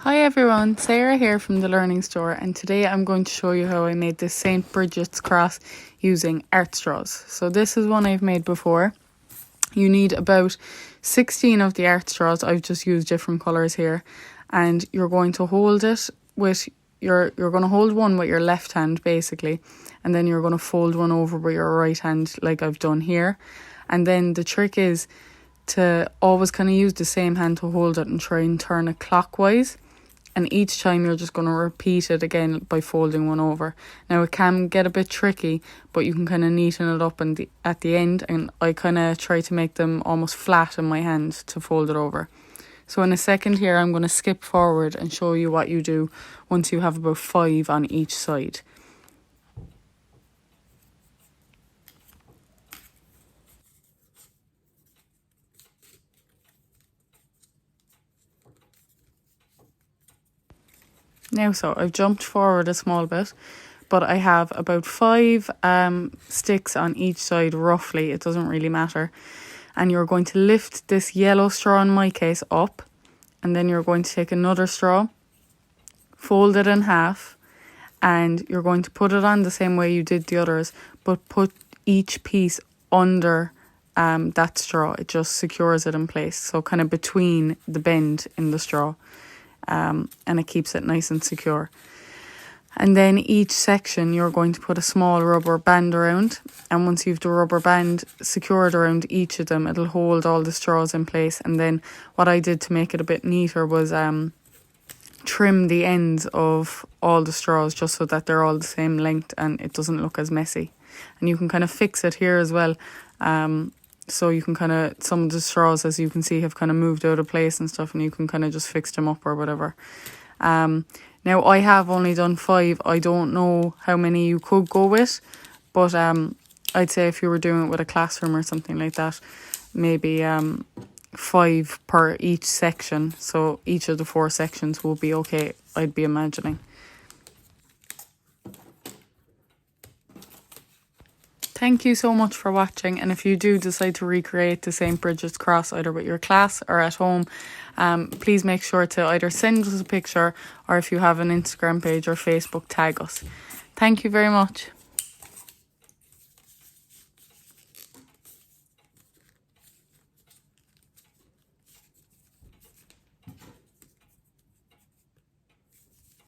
Hi everyone, Sarah here from the Learning Store, and today I'm going to show you how I made this St. Bridget's cross using art straws. So this is one I've made before. You need about 16 of the art straws. I've just used different colours here, and you're going to hold it with you're going to hold one with your left hand basically, and then you're going to fold one over with your right hand like I've done here. And then the trick is to always kind of use the same hand to hold it and try and turn it clockwise. And each time you're just going to repeat it again by folding one over. Now it can get a bit tricky, but you can kind of neaten it up at the end, and I kind of try to make them almost flat in my hand to fold it over. So in a second here I'm going to skip forward and show you what you do once you have about 5 on each side. Now, so I've jumped forward a small bit, but I have about 5 sticks on each side roughly. It doesn't really matter. And you're going to lift this yellow straw in my case up, and then you're going to take another straw, fold it in half, and you're going to put it on the same way you did the others, but put each piece under that straw. It just secures it in place, so kind of between the bend in the straw. And it keeps it nice and secure. And then each section you're going to put a small rubber band around, and once you've the rubber band secured around each of them, it'll hold all the straws in place. And then what I did to make it a bit neater was trim the ends of all the straws just so that they're all the same length and it doesn't look as messy. And you can kind of fix it here as well. So you can kind of, some of the straws, as you can see, have kind of moved out of place and stuff, and you can kind of just fix them up or whatever. Now, I have only done 5. I don't know how many you could go with, but I'd say if you were doing it with a classroom or something like that, maybe 5 per each section. So each of the 4 sections will be okay, I'd be imagining. Thank you so much for watching, and if you do decide to recreate the St. Bridget's cross either with your class or at home, please make sure to either send us a picture, or if you have an Instagram page or Facebook, tag us. Thank you very much.